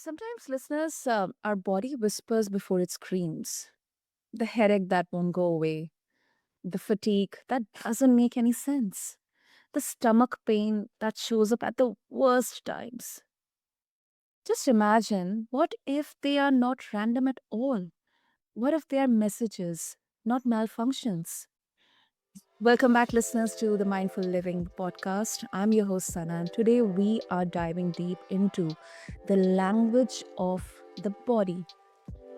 Sometimes, listeners, our body whispers before it screams. The headache that won't go away, the fatigue that doesn't make any sense, the stomach pain that shows up at the worst times. Just imagine, what if they are not random at all? What if they are messages, not malfunctions? Welcome back, listeners, to the Mindful Living podcast. I'm your host, Sana, and today we are diving deep into the language of the body.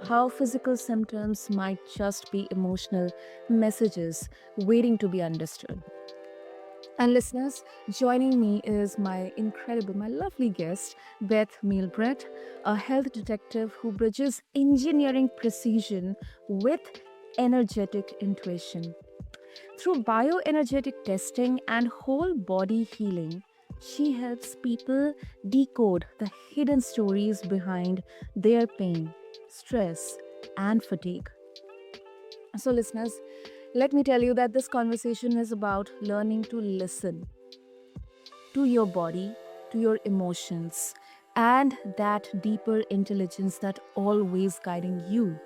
How physical symptoms might just be emotional messages waiting to be understood. And listeners, joining me is my lovely guest, Beth Mielbrecht, a health detective who bridges engineering precision with energetic intuition. Through bioenergetic testing and whole body healing, she helps people decode the hidden stories behind their pain, stress, and fatigue. So, listeners, let me tell you that this conversation is about learning to listen to your body, to your emotions, and that deeper intelligence that always guiding you.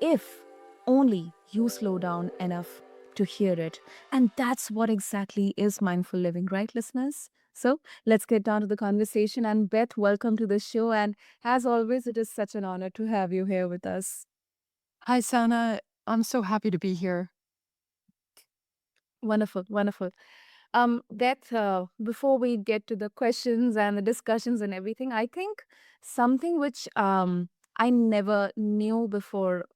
If only you slow down enough to hear it. And that's what exactly is mindful living, right, listeners? So let's get down to the conversation. And Beth, welcome to the show. And as always, it is such an honor to have you here with us. Hi, Sana. I'm so happy to be here. Wonderful, wonderful. Beth, before we get to the questions and the discussions and everything, I think something which I never knew before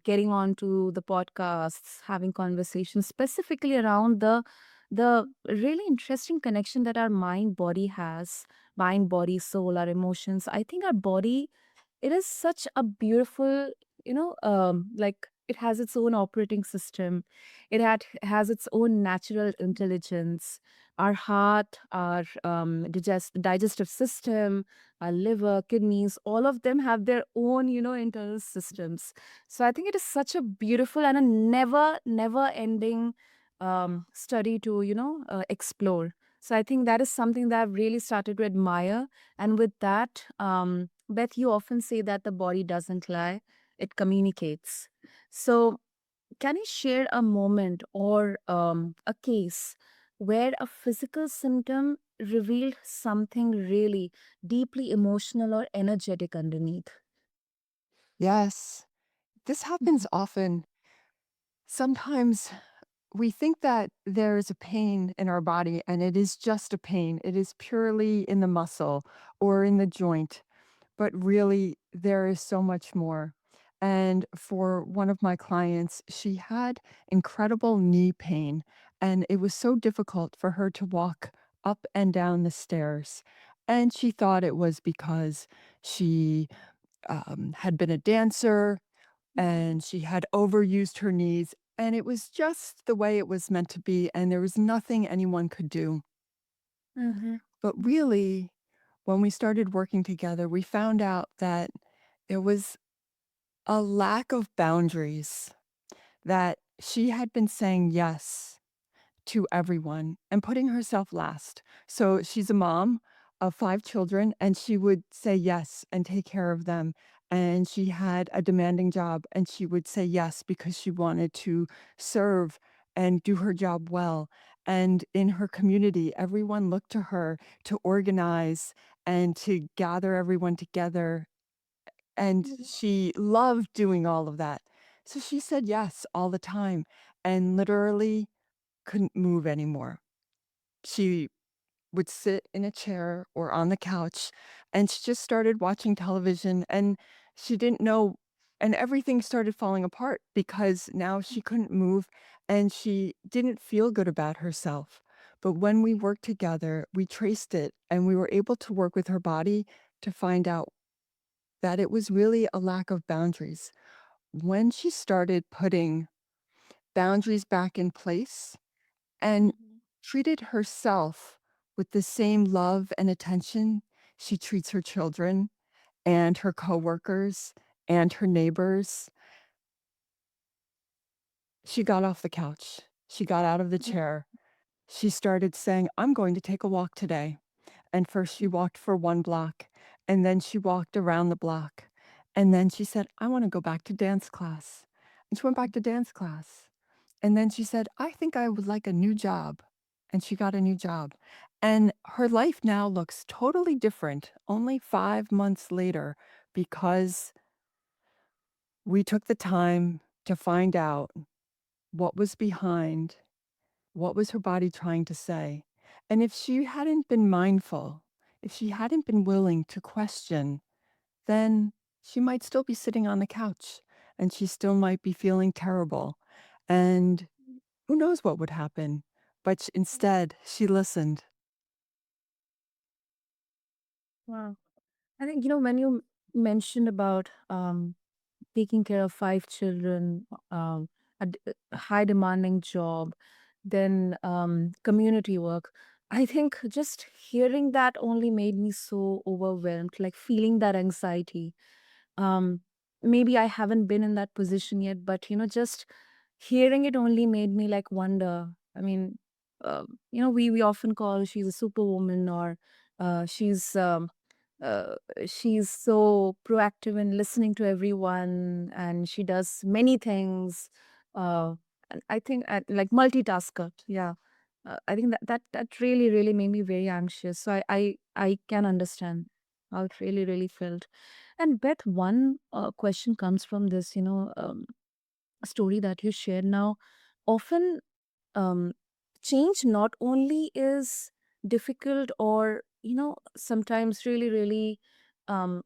getting on to the podcasts, having conversations specifically around the really interesting connection that our mind, body, soul, our emotions. I think our body, it is such a beautiful, like it has its own operating system. Has its own natural intelligence. Our heart, our digestive system, our liver, kidneys, all of them have their own, internal systems. So I think it is such a beautiful and a never ending study to, explore. So I think that is something that I've really started to admire. And with that, Beth, you often say that the body doesn't lie, it communicates. So can you share a moment or a case where a physical symptom revealed something really deeply emotional or energetic underneath? Yes, this happens Mhm. often. Sometimes we think that there is a pain in our body and it is just a pain. It is purely in the muscle or in the joint, but really there is so much more. And for one of my clients, she had incredible knee pain, and it was so difficult for her to walk up and down the stairs. And she thought it was because she had been a dancer Mhm. and she had overused her knees. And it was just the way it was meant to be. And there was nothing anyone could do. Mhm. But really, when we started working together, we found out that there was a lack of boundaries, that she had been saying yes to everyone and putting herself last. So she's a mom of 5 children, and she would say yes and take care of them. And she had a demanding job, and she would say yes because she wanted to serve and do her job well. And in her community, everyone looked to her to organize and to gather everyone together. And Mhm. she loved doing all of that. So she said yes all the time and literally couldn't move anymore. She would sit in a chair or on the couch, and she just started watching television, and she didn't know, and everything started falling apart because now she couldn't move and she didn't feel good about herself. But when we worked together, we traced it and we were able to work with her body to find out that it was really a lack of boundaries. When she started putting boundaries back in place and Mhm. treated herself with the same love and attention she treats her children and her coworkers and her neighbors. She got off the couch. She got out of the chair. She started saying, "I'm going to take a walk today." And first she walked for 1 block, And then she walked around the block. And then she said, I want to go back to dance class. And she went back to dance class. And then she said, I think I would like a new job. And she got a new job. And her life now looks totally different only 5 months later because we took the time to find out what was behind, what was her body trying to say. And if she hadn't been mindful, if she hadn't been willing to question, then she might still be sitting on the couch and she still might be feeling terrible. And who knows what would happen? But instead, she listened. Wow. I think, when you mentioned about taking care of 5 children, a high demanding job, then community work, I think just hearing that only made me so overwhelmed, like feeling that anxiety. Um, Maybe I haven't been in that position yet, but just hearing it only made me like wonder. I mean, we often call she's a superwoman, or she's uh, she's so proactive in listening to everyone, and she does many things. Uh, and I think like multitasker. Yeah, I think that really really made me very anxious. So I can understand how it really really felt. And Beth, one question comes from this, story that you shared now. Often, um, change not only is difficult or, sometimes really, really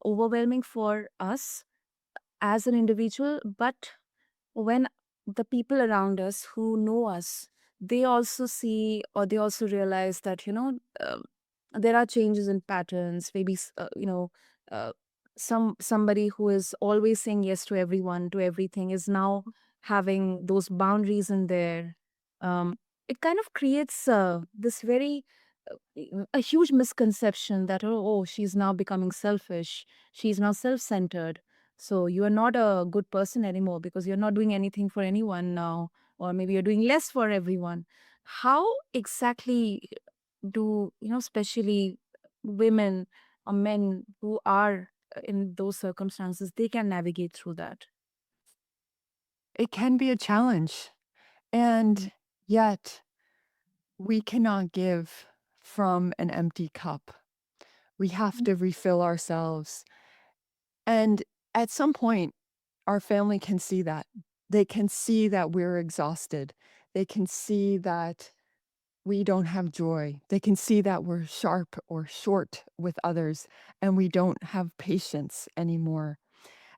overwhelming for us as an individual, but when the people around us who know us, they also see or they also realize that there are changes in patterns, maybe uh, somebody who is always saying yes to everyone, to everything, is now having those boundaries in there. um, it kind of creates this very a huge misconception that, oh, she's now becoming selfish, she's now self-centered, so you are not a good person anymore because you're not doing anything for anyone now, or maybe you're doing less for everyone. How exactly do, especially women or men who are in those circumstances, they can navigate through that? It can be a challenge. And yet, we cannot give from an empty cup. We have to refill ourselves. And at some point, our family can see that. They can see that we're exhausted. They can see that we don't have joy. They can see that we're sharp or short with others and we don't have patience anymore.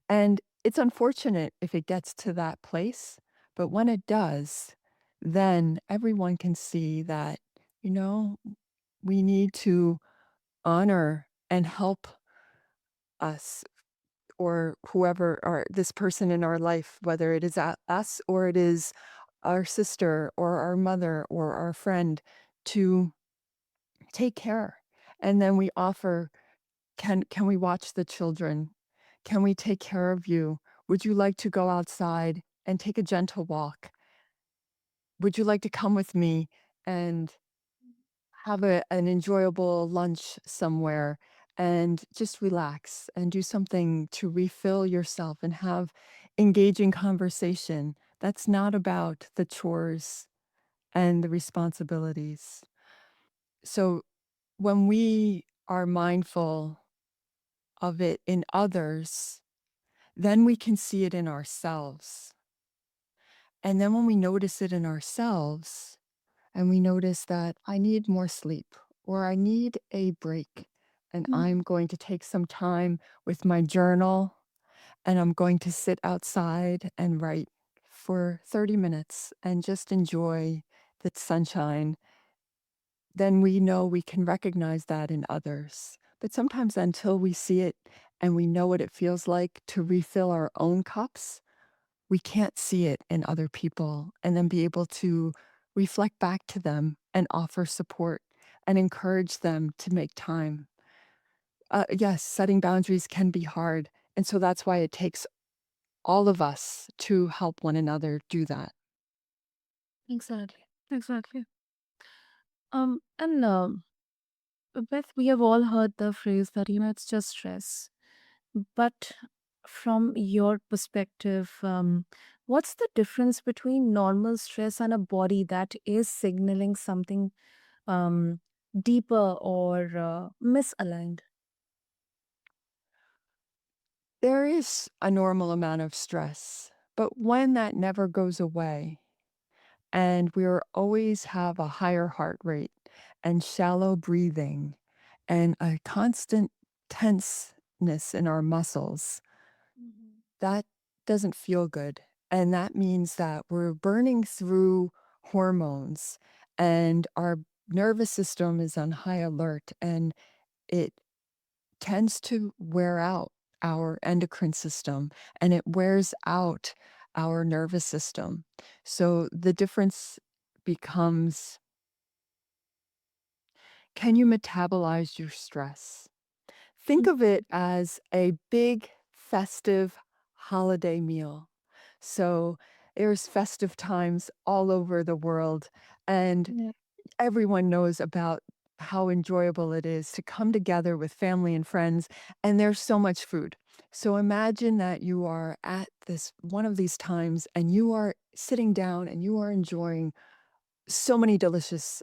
And it's unfortunate if it gets to that place, but when it does, then everyone can see that, you know, we need to honor and help us or whoever or this person in our life, whether it is us or it is our sister or our mother or our friend, to take care. And then we offer, can we watch the children? Can we take care of you? Would you like to go outside and take a gentle walk? Would you like to come with me and have an enjoyable lunch somewhere and just relax and do something to refill yourself and have engaging conversation that's not about the chores and the responsibilities. So when we are mindful of it in others, then we can see it in ourselves. And then when we notice it in ourselves, and we notice that I need more sleep or I need a break, and Mm. I'm going to take some time with my journal and I'm going to sit outside and write for 30 minutes and just enjoy the sunshine, then we know we can recognize that in others. But sometimes until we see it and we know what it feels like to refill our own cups, we can't see it in other people and then be able to reflect back to them and offer support and encourage them to make time. Yes, setting boundaries can be hard. And so that's why it takes all of us to help one another do that. Exactly. Exactly. And Beth, we have all heard the phrase that, it's just stress. But from your perspective, what's the difference between normal stress and a body that is signaling something um, deeper or misaligned? There is a normal amount of stress, but when that never goes away and we're always have a higher heart rate and shallow breathing and a constant tenseness in our muscles, Mhm. that doesn't feel good. And that means that we're burning through hormones and our nervous system is on high alert and it tends to wear out our endocrine system and it wears out our nervous system. So the difference becomes, can you metabolize your stress? Think of it as a big festive holiday meal. So there's festive times all over the world, and Yeah. everyone knows about how enjoyable it is to come together with family and friends, and there's so much food. So imagine that you are at this one of these times and you are sitting down and you are enjoying so many delicious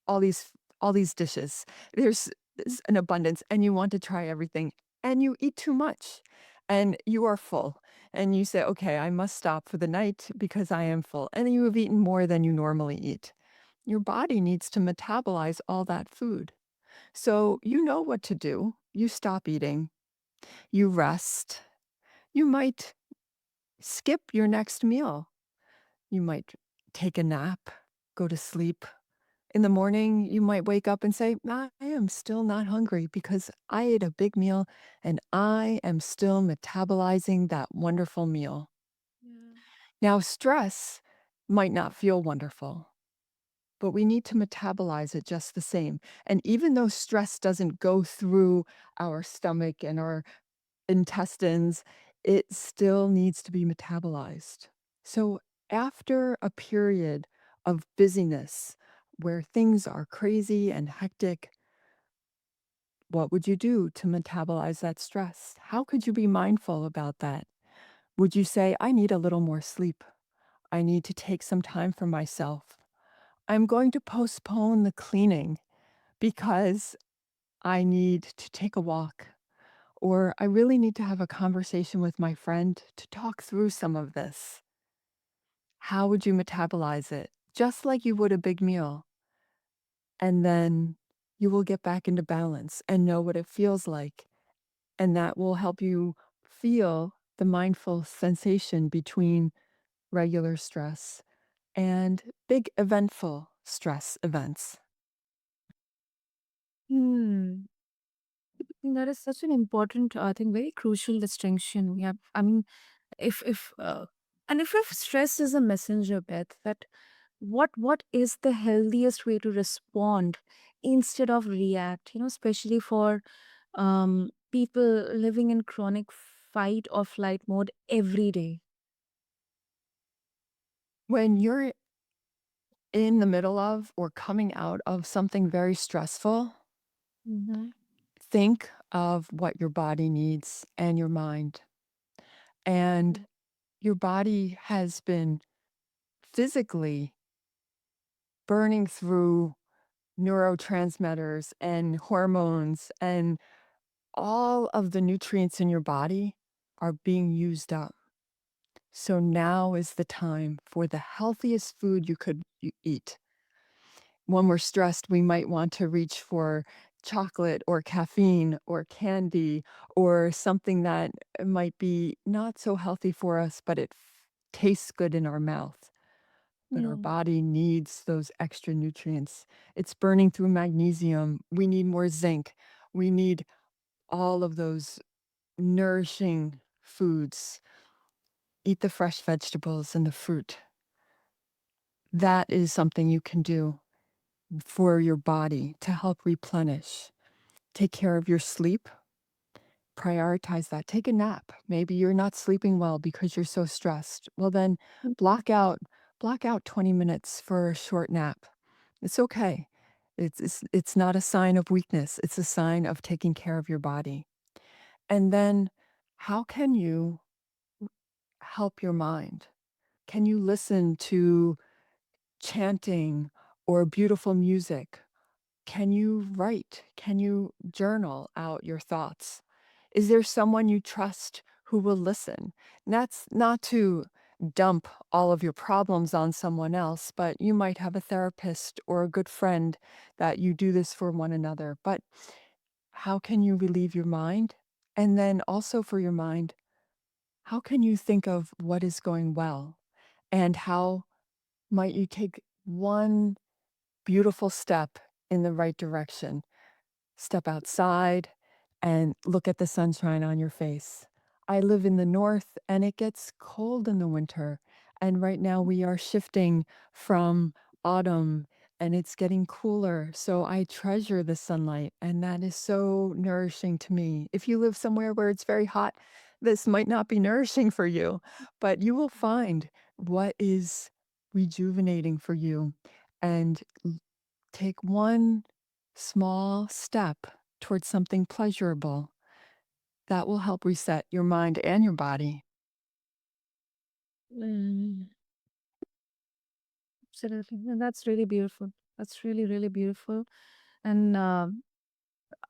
all these dishes. There's an abundance and you want to try everything and you eat too much and you are full and you say, "Okay, I must stop for the night because I am full." And you have eaten more than you normally eat. Your body needs to metabolize all that food. So you know what to do. You stop eating, you rest. You might skip your next meal. You might take a nap, go to sleep. In the morning, you might wake up and say, I am still not hungry because I ate a big meal and I am still metabolizing that wonderful meal. Yeah. Now, stress might not feel wonderful, but we need to metabolize it just the same. And even though stress doesn't go through our stomach and our intestines, it still needs to be metabolized. So, after a period of busyness where things are crazy and hectic, what would you do to metabolize that stress? How could you be mindful about that? Would you say, I need a little more sleep? I need to take some time for myself. I'm going to postpone the cleaning because I need to take a walk. Or I really need to have a conversation with my friend to talk through some of this. How would you metabolize it? Just like you would a big meal. And then you will get back into balance and know what it feels like. And that will help you feel the mindful sensation between regular stress and big eventful stress events. Hmm. I think that is such an important, I think, very crucial distinction. Yeah. I mean, if and if stress is a messenger, Beth, that what is the healthiest way to respond instead of react, especially for people living in chronic fight or flight mode every day. When you're in the middle of or coming out of something very stressful, Mm-hmm. think of what your body needs and your mind. And your body has been physically burning through neurotransmitters and hormones, and all of the nutrients in your body are being used up. So now is the time for the healthiest food you could eat. When we're stressed, we might want to reach for chocolate or caffeine or candy or something that might be not so healthy for us, but it tastes good in our mouth. But our Yeah. body needs those extra nutrients. It's burning through magnesium. We need more zinc. We need all of those nourishing foods. Eat the fresh vegetables and the fruit. That is something you can do for your body to help replenish. Take care of your sleep. Prioritize that. Take a nap. Maybe you're not sleeping well because you're so stressed. Well, then block out block out 20 minutes for a short nap. It's okay. It's not a sign of weakness, it's a sign of taking care of your body. And then how can you help your mind? Can you listen to chanting or beautiful music? Can you write? Can you journal out your thoughts? Is there someone you trust who will listen? And that's not to dump all of your problems on someone else, but you might have a therapist or a good friend that you do this for one another. But how can you relieve your mind? And then also for your mind, how can you think of what is going well? And how might you take one beautiful step in the right direction? Step outside and look at the sunshine on your face. I live in the north and it gets cold in the winter. And right now we are shifting from autumn and it's getting cooler. So I treasure the sunlight and that is so nourishing to me. If you live somewhere where it's very hot, this might not be nourishing for you, but you will find what is rejuvenating for you. And take one small step towards something pleasurable that will help reset your mind and your body. Mm, absolutely. And that's really beautiful. That's really, really beautiful. And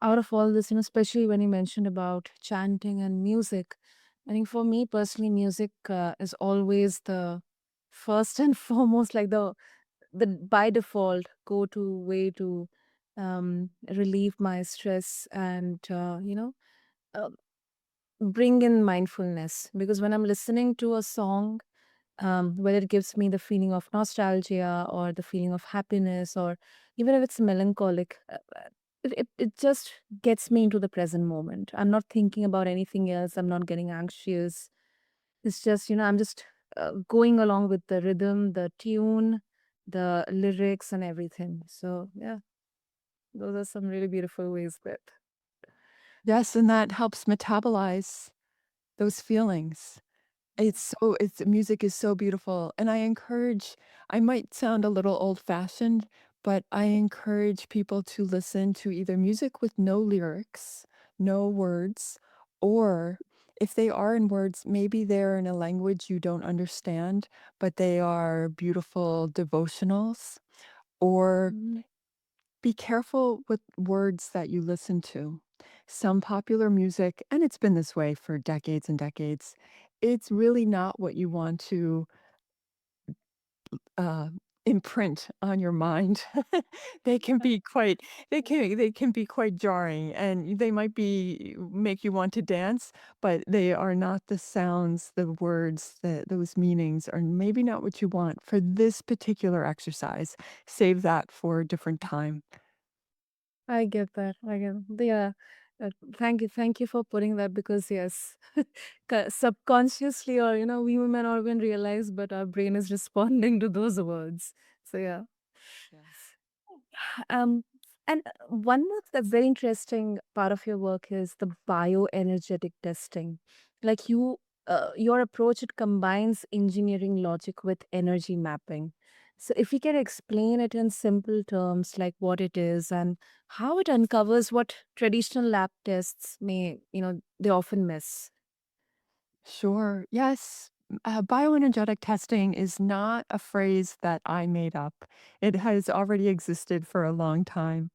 out of all this, especially when you mentioned about chanting and music, I think for me personally, music is always the first and foremost, like the by default go to way to relieve my stress and uh, bring in mindfulness. Because when I'm listening to a song, whether it gives me the feeling of nostalgia or the feeling of happiness, or even if it's melancholic, it just gets me into the present moment. I'm not thinking about anything else. I'm not getting anxious. It's just, I'm just going along with the rhythm, the tune, the lyrics, and everything. So, yeah, those are some really beautiful ways, Beth. Yes, and that helps metabolize those feelings. It's music is so beautiful, and I might sound a little old-fashioned, but I encourage people to listen to either music with no lyrics, no words, or if they are in words, maybe they're in a language you don't understand, but they are beautiful devotionals, or Mhm. be careful with words that you listen to. Some popular music, and it's been this way for decades and decades, it's really not what you want to uh, imprint on your mind. they can be quite they can be quite jarring, and they might be make you want to dance, but they are not the sounds, the words, those meanings are maybe not what you want for this particular exercise. Save that for a different time. I get that. I get yeah. Thank you for putting that because yes, subconsciously or we may not even realize, but our brain is responding to those words. So yeah. Yes. Um, and one of the very interesting part of your work is the bioenergetic testing. Like your approach, it combines engineering logic with energy mapping. So if you can explain it in simple terms, like what it is and how it uncovers what traditional lab tests they often miss. Sure. Yes. Bioenergetic testing is not a phrase that I made up. It has already existed for a long time,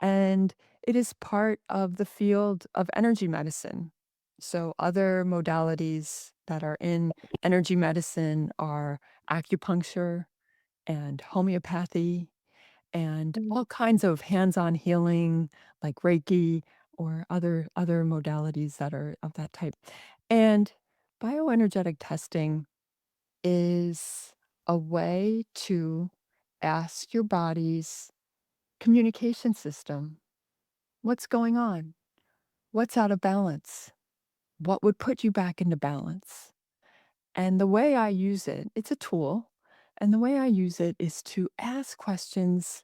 and it is part of the field of energy medicine. So, other modalities that are in energy medicine are acupuncture and homeopathy and all kinds of hands-on healing like Reiki or other modalities that are of that type. And bioenergetic testing is a way to ask your body's communication system, what's going on? What's out of balance? What would put you back into balance? And the way I use it, it's a tool. And the way I use it is to ask questions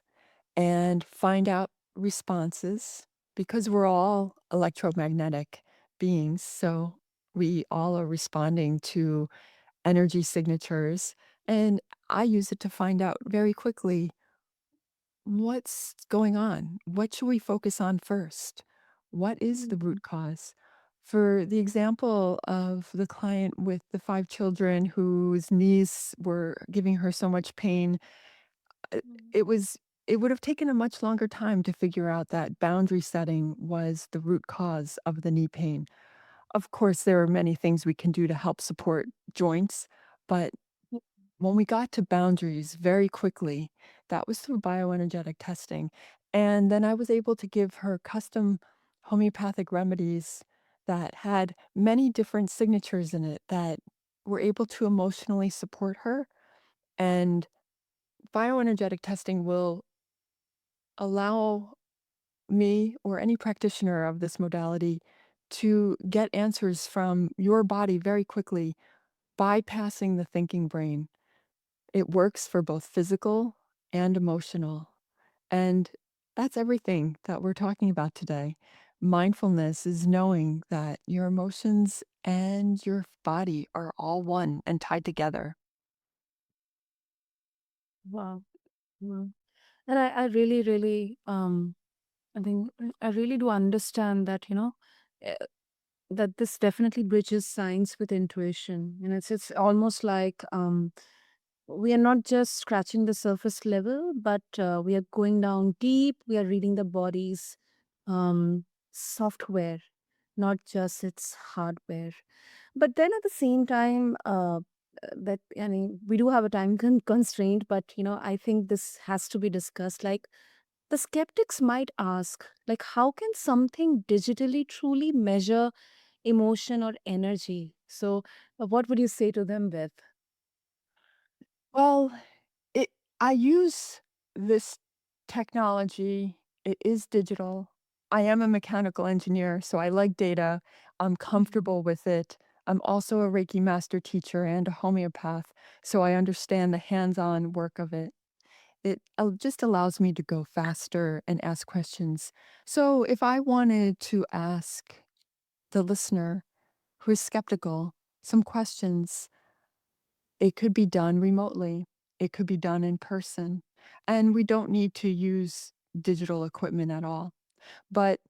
and find out responses because we're all electromagnetic beings. So we all are responding to energy signatures. And I use it to find out very quickly what's going on? What should we focus on first? What is the Mhm. root cause? For the example of the client with the 5 children whose knees were giving her so much pain, uh, Mhm. it was it would have taken a much longer time to figure out that boundary setting was the root cause of the knee pain. Of course, there are many things we can do to help support joints, but when we got to boundaries very quickly, that was through bioenergetic testing. And then I was able to give her custom homeopathic remedies that had many different signatures in it that were able to emotionally support her. And bioenergetic testing will allow me or any practitioner of this modality to get answers from your body very quickly, bypassing the thinking brain. It works for both physical and emotional. And that's everything that we're talking about today. Mindfulness is knowing that your emotions and your body are all one and tied together. Wow. Wow. And I really, really, I think I really do understand that, uh, that this definitely bridges science with intuition. It's almost like we are not just scratching the surface level, but we are going down deep. We are reading the body's software, not just its hardware. But then at the same time, that I mean, we do have a time constraint, but I think this has to be discussed. Like the skeptics might ask, like, how can something digitally truly measure emotion or energy? So, what would you say to them, Beth? Well, it I use this technology. It is digital. I am a mechanical engineer, so I like data. I'm Mhm. comfortable with it. I'm also a Reiki master teacher and a homeopath, so I understand the hands-on work of it. It just allows me to go faster and ask questions. So if I wanted to ask the listener who is skeptical some questions, it could be done remotely. It could be done in person. And we don't need to use digital equipment at all. But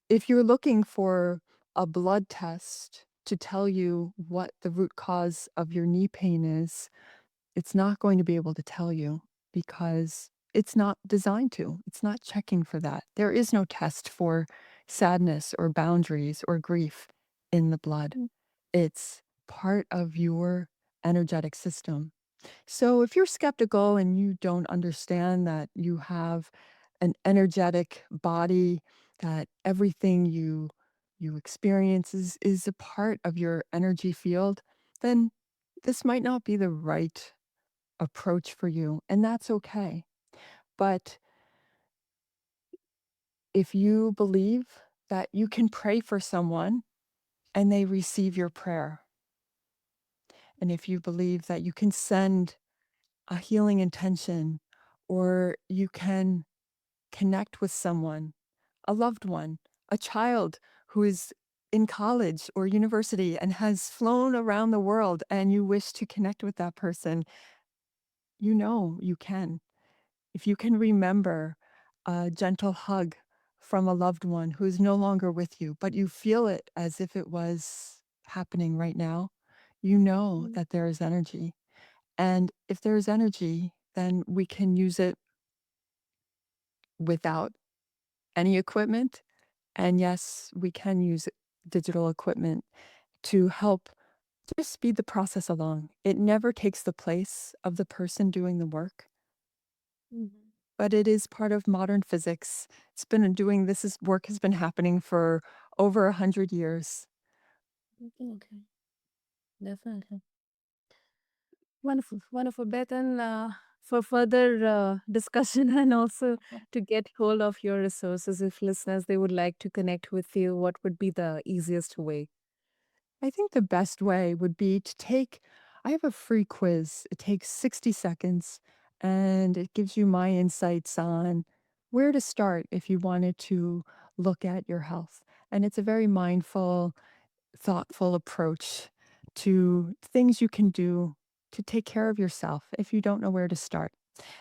if you're looking for a blood test to tell you what the root cause of your knee pain is, it's not going to be able to tell you because it's not designed to. It's not checking for that. There is no test for sadness or boundaries or grief in the blood. Mm, It's part of your energetic system. So if you're skeptical and you don't understand that you have an energetic body, that everything you experience is a part of your energy field, then this might not be the right approach for you, and that's okay. But if you believe that you can pray for someone and they receive your prayer, and if you believe that you can send a healing intention or you can connect with someone, a loved one, a child who is in college or university and has flown around the world and you wish to connect with that person, you know you can. If you can remember a gentle hug from a loved one who is no longer with you, but you feel it as if it was happening right now, you know mm, that there is energy. And if there is energy, then we can use it without any equipment. And yes, we can use digital equipment to help just speed the process along. It never takes the place of the person doing the work, mhm. but it is part of modern physics. It's been doing this is work has been happening for over 100 years. Okay, definitely. Wonderful, wonderful, Beth. And for further discussion and also to get hold of your resources, if listeners they would like to connect with you, what would be the easiest way? I think the best way would be to take I have a free quiz. It takes 60 seconds and it gives you my insights on where to start if you wanted to look at your health. And it's a very mindful, thoughtful approach to things you can do to take care of yourself if you don't know where to start.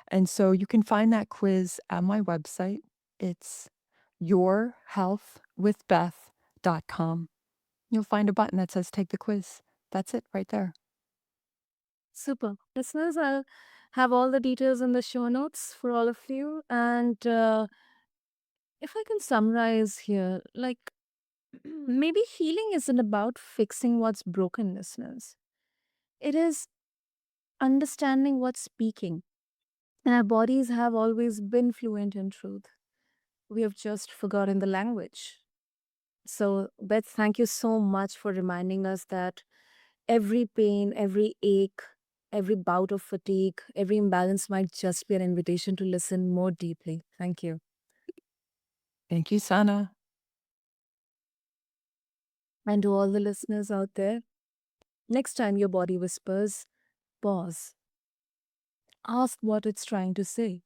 And so you can find that quiz at my website. It's yourhealthwithbeth.com. You'll find a button that says take the quiz. That's it right there. Super. Listeners, I'll have all the details in the show notes for all of you. And if I can summarize here, like maybe healing isn't about fixing what's broken, listeners. It is understanding what's speaking. And our bodies have always been fluent in truth. We have just forgotten the language. So, Beth, thank you so much for reminding us that every pain, every ache, every bout of fatigue, every imbalance might just be an invitation to listen more deeply. Thank you. Thank you, Sana. And to all the listeners out there, next time your body whispers, pause. Ask what it's trying to say.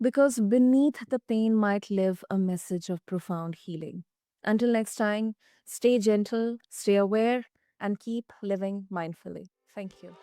Because beneath the pain might live a message of profound healing. Until next time, stay gentle, stay aware, and keep living mindfully. Thank you.